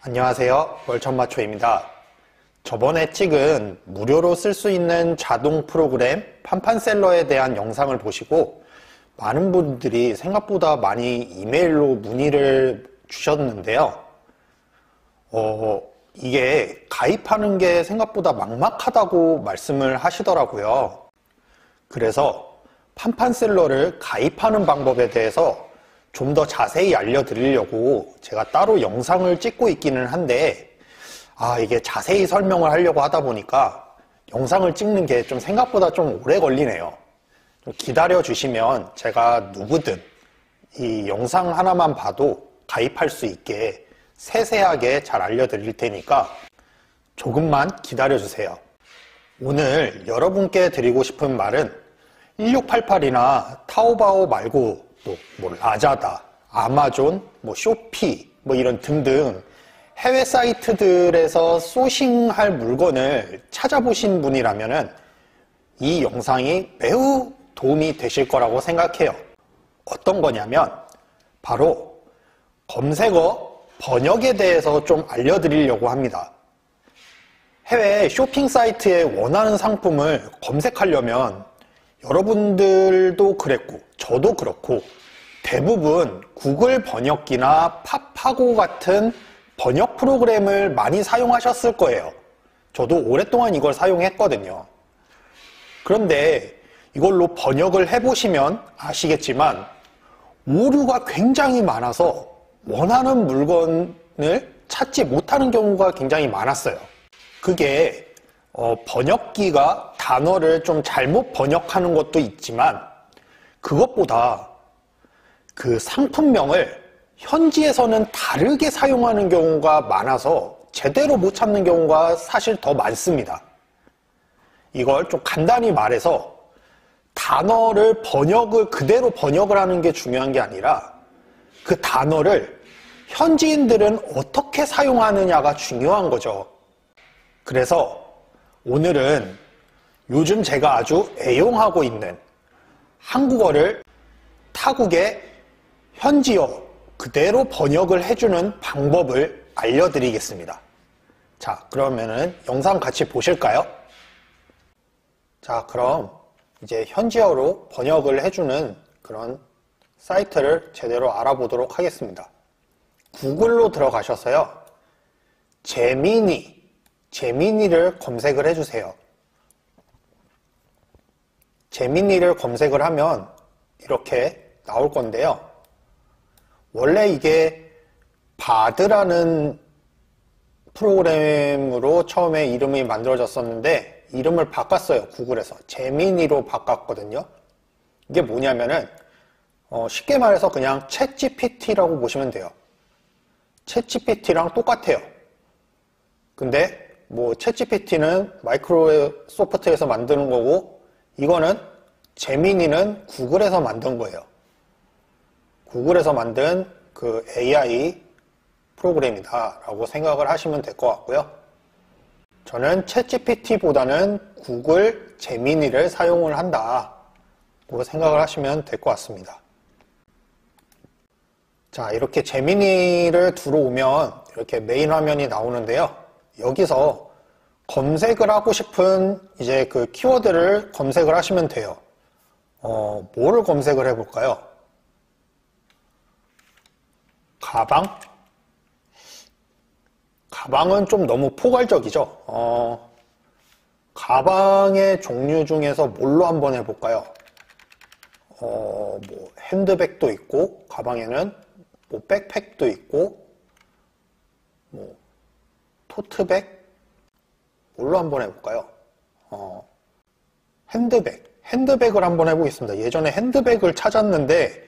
안녕하세요. 월천마초입니다. 저번에 찍은 무료로 쓸 수 있는 자동 프로그램 판판셀러에 대한 영상을 보시고 많은 분들이 생각보다 많이 이메일로 문의를 주셨는데요. 이게 가입하는 게 생각보다 막막하다고 말씀을 하시더라고요. 그래서 판판셀러를 가입하는 방법에 대해서 좀 더 자세히 알려드리려고 제가 따로 영상을 찍고 있기는 한데 이게 자세히 설명을 하려고 하다 보니까 영상을 찍는 게 좀 생각보다 좀 오래 걸리네요. 좀 기다려 주시면 제가 누구든 이 영상 하나만 봐도 가입할 수 있게 세세하게 잘 알려드릴 테니까 조금만 기다려 주세요. 오늘 여러분께 드리고 싶은 말은 1688이나 타오바오 말고 라자다, 아마존, 쇼피 이런 등등 해외 사이트들에서 소싱할 물건을 찾아보신 분이라면 이 영상이 매우 도움이 되실 거라고 생각해요. 어떤 거냐면 바로 검색어 번역에 대해서 좀 알려드리려고 합니다. 해외 쇼핑 사이트에 원하는 상품을 검색하려면 여러분들도 그랬고 저도 그렇고 대부분 구글 번역기나 팝하고 같은 번역 프로그램을 많이 사용하셨을 거예요. 저도 오랫동안 이걸 사용했거든요. 그런데 이걸로 번역을 해보시면 아시겠지만 오류가 굉장히 많아서 원하는 물건을 찾지 못하는 경우가 굉장히 많았어요. 그게 번역기가 단어를 좀 잘못 번역하는 것도 있지만 그것보다 그 상품명을 현지에서는 다르게 사용하는 경우가 많아서 제대로 못 찾는 경우가 사실 더 많습니다. 이걸 좀 간단히 말해서 단어를 그대로 번역을 하는 게 중요한 게 아니라 그 단어를 현지인들은 어떻게 사용하느냐가 중요한 거죠. 그래서 오늘은 요즘 제가 아주 애용하고 있는 한국어를 타국의 현지어 그대로 번역을 해주는 방법을 알려드리겠습니다. 자, 그러면은 영상 같이 보실까요? 자, 그럼 이제 현지어로 번역을 해주는 그런 사이트를 제대로 알아보도록 하겠습니다. 구글로 들어가셔서요. 제미니를 검색을 해주세요. 제미니를 검색을 하면 이렇게 나올 건데요. 원래 이게 바드라는 프로그램으로 처음에 이름이 만들어졌었는데 이름을 바꿨어요. 구글에서 제미니로 바꿨거든요. 이게 뭐냐면은 쉽게 말해서 그냥 챗GPT라고 보시면 돼요. 챗GPT랑 똑같아요. 근데 챗GPT는 마이크로소프트에서 만드는 거고 이거는 제미니는 구글에서 만든 거예요. 구글에서 만든 그 AI 프로그램이다 라고 생각을 하시면 될 것 같고요. 저는 챗GPT보다는 구글 제미니를 사용을 한다 라고 생각을 하시면 될 것 같습니다. 자, 이렇게 제미니를 들어오면 이렇게 메인 화면이 나오는데요. 여기서 검색을 하고 싶은 이제 그 키워드를 검색을 하시면 돼요. 뭐를 검색을 해볼까요? 가방? 가방은 좀 너무 포괄적이죠. 가방의 종류 중에서 뭘로 한번 해볼까요? 핸드백도 있고, 가방에는 백팩도 있고, 토트백? 뭘로 한번 해볼까요? 핸드백을 한번 해보겠습니다. 예전에 핸드백을 찾았는데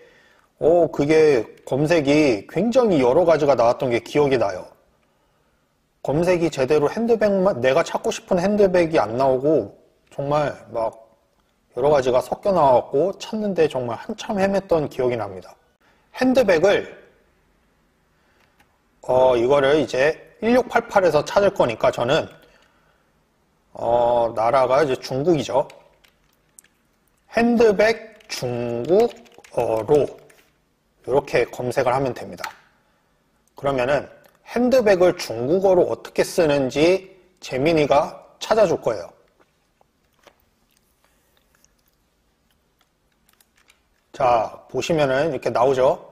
그게 검색이 굉장히 여러 가지가 나왔던 게 기억이 나요. 검색이 제대로 내가 찾고 싶은 핸드백이 안 나오고 정말 막 여러 가지가 섞여 나왔고 찾는데 정말 한참 헤맸던 기억이 납니다. 핸드백을 이거를 이제 1688에서 찾을 거니까 저는 나라가 이제 중국이죠. 핸드백 중국어로 이렇게 검색을 하면 됩니다. 그러면은 핸드백을 중국어로 어떻게 쓰는지 재민이가 찾아줄 거예요. 자, 보시면은 이렇게 나오죠.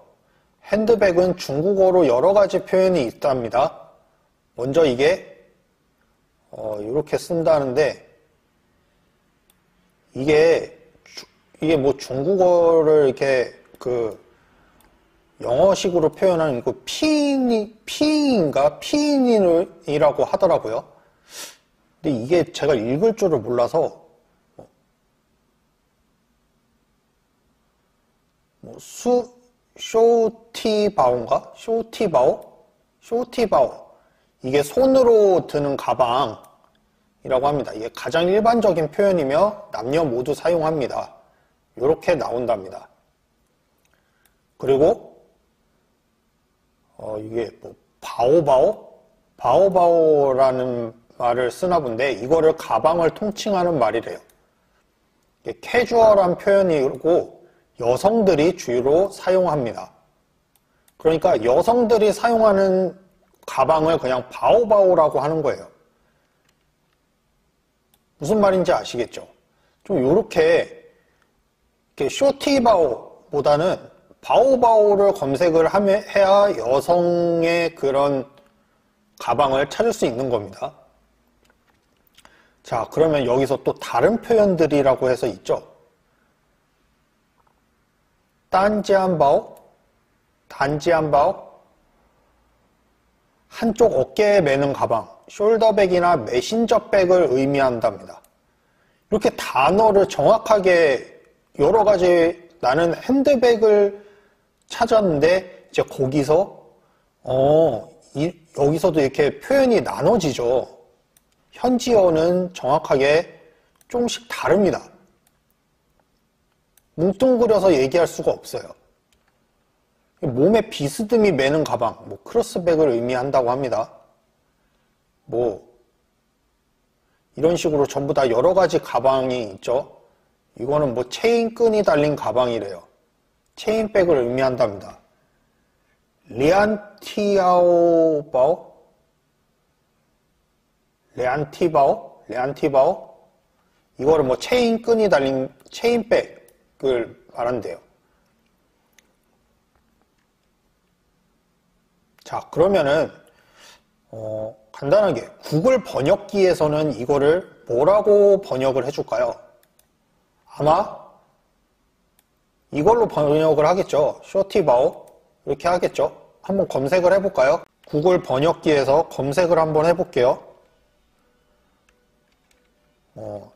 핸드백은 중국어로 여러 가지 표현이 있답니다. 먼저 이게 이렇게 쓴다는데 이게 뭐 중국어를 이렇게 영어식으로 표현하는 그 피인이라고 하더라고요. 근데 이게 제가 읽을 줄을 몰라서 쇼티바오인가? 쇼티바오. 이게 손으로 드는 가방이라고 합니다. 이게 가장 일반적인 표현이며 남녀 모두 사용합니다. 이렇게 나온답니다. 그리고 이게 뭐 바오바오라는 말을 쓰나 본데 이거를 가방을 통칭하는 말이래요. 이게 캐주얼한 표현이고 여성들이 주로 사용합니다. 그러니까 여성들이 사용하는 가방을 그냥 바오바오라고 하는 거예요. 무슨 말인지 아시겠죠? 좀 이렇게 쇼티바오보다는 바오바오를 검색을 해야 여성의 그런 가방을 찾을 수 있는 겁니다. 자, 그러면 여기서 또 다른 표현들이라고 해서 있죠. 단지안바오, 한쪽 어깨에 매는 가방, 숄더백이나 메신저백을 의미한답니다. 이렇게 단어를 정확하게 여러 가지 나는 핸드백을 찾았는데 이제 거기서 여기서도 이렇게 표현이 나눠지죠. 현지어는 정확하게 조금씩 다릅니다. 뭉뚱그려서 얘기할 수가 없어요. 몸에 비스듬히 매는 가방, 뭐 크로스백을 의미한다고 합니다. 뭐 이런 식으로 전부 다 여러 가지 가방이 있죠. 이거는 뭐 체인끈이 달린 가방이래요. 체인백을 의미한답니다. 레안티바오? 이거를 뭐 체인끈이 달린 체인백을 말한대요. 자, 그러면은 간단하게 구글 번역기에서는 이거를 뭐라고 번역을 해줄까요? 아마 이걸로 번역을 하겠죠. 쇼티바오 이렇게 하겠죠. 한번 검색을 해볼까요? 구글 번역기에서 검색을 한번 해볼게요.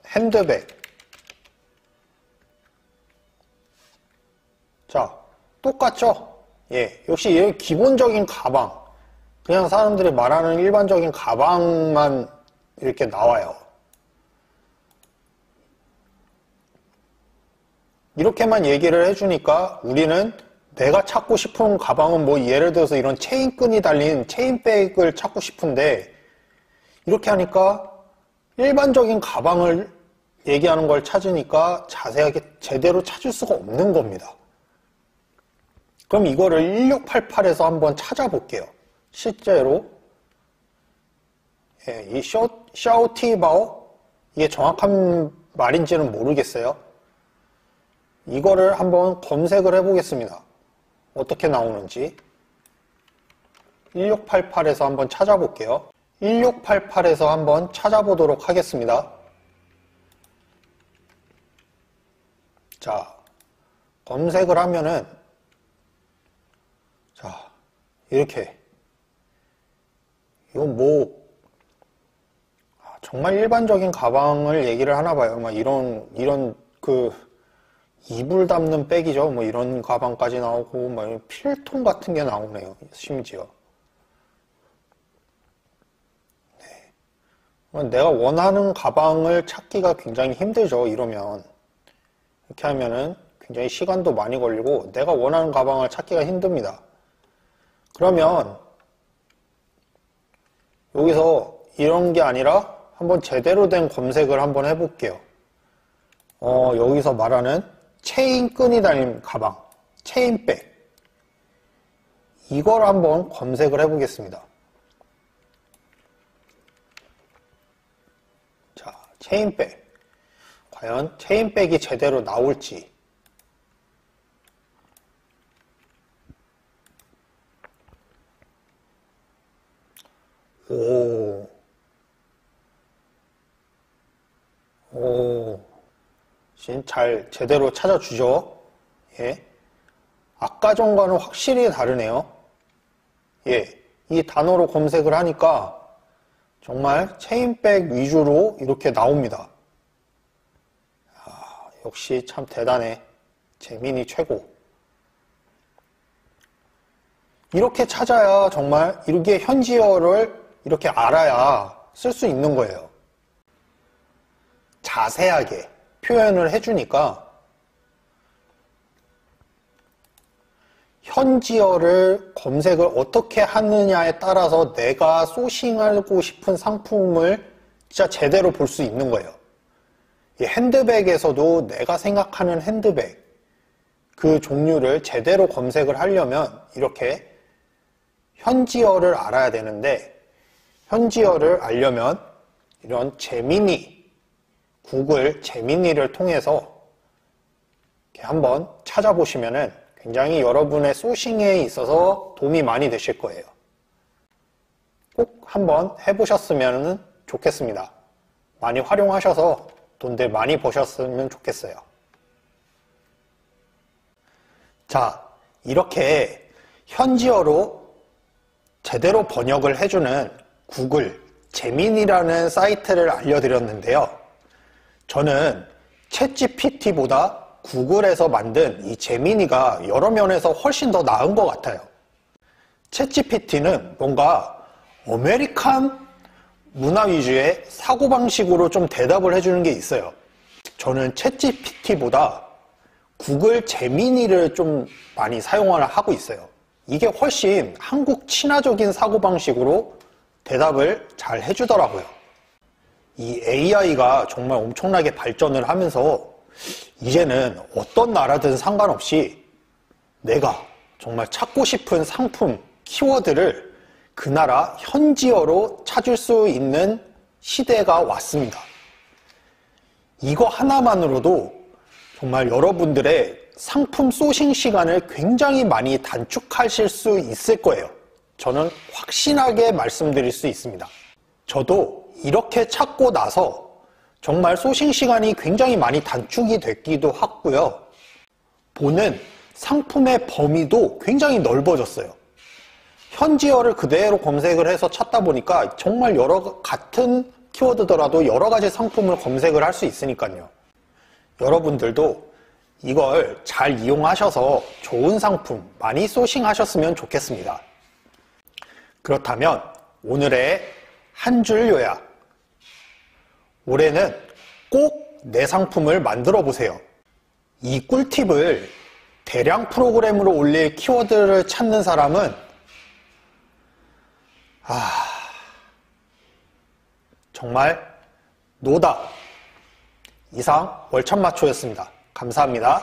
핸드백. 자, 똑같죠? 예, 역시 이 기본적인 가방, 그냥 사람들이 말하는 일반적인 가방만 이렇게 나와요. 이렇게만 얘기를 해주니까 우리는 내가 찾고 싶은 가방은 뭐 예를 들어서 이런 체인끈이 달린 체인백을 찾고 싶은데 이렇게 하니까 일반적인 가방을 얘기하는 걸 찾으니까 자세하게 제대로 찾을 수가 없는 겁니다. 그럼 이거를 1688에서 한번 찾아볼게요. 실제로 이 샤오티바오 이게 정확한 말인지는 모르겠어요. 이거를 한번 검색을 해보겠습니다. 어떻게 나오는지 1688에서 한번 찾아볼게요. 1688에서 한번 찾아보도록 하겠습니다. 자, 검색을 하면은 자, 이렇게 이건 뭐 정말 일반적인 가방을 얘기를 하나 봐요. 막 이런 그 이불 담는 백이죠. 뭐 이런 가방까지 나오고 뭐 필통 같은 게 나오네요. 심지어. 네. 내가 원하는 가방을 찾기가 굉장히 힘들죠. 이러면 이렇게 하면은 굉장히 시간도 많이 걸리고 내가 원하는 가방을 찾기가 힘듭니다. 그러면 여기서 이런 게 아니라 한번 제대로 된 검색을 한번 해볼게요. 여기서 말하는 체인끈이 달린 가방, 체인백 이걸 한번 검색을 해보겠습니다. 체인백. 과연 체인백이 제대로 나올지. 제대로 찾아주죠. 예. 아까 전과는 확실히 다르네요. 예. 이 단어로 검색을 하니까 정말 체인백 위주로 이렇게 나옵니다. 역시 참 대단해. 재민이 최고. 이렇게 찾아야 정말 이렇게 현지어를 이렇게 알아야 쓸 수 있는 거예요. 자세하게 표현을 해주니까 현지어를 검색을 어떻게 하느냐에 따라서 내가 소싱하고 싶은 상품을 진짜 제대로 볼 수 있는 거예요. 이 핸드백에서도 내가 생각하는 핸드백 그 종류를 제대로 검색을 하려면 이렇게 현지어를 알아야 되는데, 현지어를 알려면 이런 제미니, 구글 제미니를 통해서 이렇게 한번 찾아보시면은 굉장히 여러분의 소싱에 있어서 도움이 많이 되실 거예요. 꼭 한번 해보셨으면 좋겠습니다. 많이 활용하셔서 돈들 많이 버셨으면 좋겠어요. 자, 이렇게 현지어로 제대로 번역을 해주는 구글 제민이라는 사이트를 알려드렸는데요. 저는 챗GPT보다 구글에서 만든 이 제미니가 여러 면에서 훨씬 더 나은 것 같아요. 챗GPT는 뭔가 아메리칸 문화 위주의 사고방식으로 좀 대답을 해주는 게 있어요. 저는 챗GPT보다 구글 제미니를 좀 많이 사용을 하고 있어요. 이게 훨씬 한국 친화적인 사고방식으로 대답을 잘 해주더라고요. 이 AI가 정말 엄청나게 발전을 하면서 이제는 어떤 나라든 상관없이 내가 정말 찾고 싶은 상품, 키워드를 그 나라 현지어로 찾을 수 있는 시대가 왔습니다. 이거 하나만으로도 정말 여러분들의 상품 소싱 시간을 굉장히 많이 단축하실 수 있을 거예요. 저는 확신하게 말씀드릴 수 있습니다. 저도 이렇게 찾고 나서 정말 소싱 시간이 굉장히 많이 단축이 됐기도 하고요. 보는 상품의 범위도 굉장히 넓어졌어요. 현지어를 그대로 검색을 해서 찾다 보니까 정말 같은 키워드더라도 여러 가지 상품을 검색을 할 수 있으니까요. 여러분들도 이걸 잘 이용하셔서 좋은 상품 많이 소싱하셨으면 좋겠습니다. 그렇다면 오늘의 한 줄 요약. 올해는 꼭 내 상품을 만들어 보세요. 이 꿀팁을 대량 프로그램으로 올릴 키워드를 찾는 사람은 정말 노답. 이상 월천마초였습니다. 감사합니다.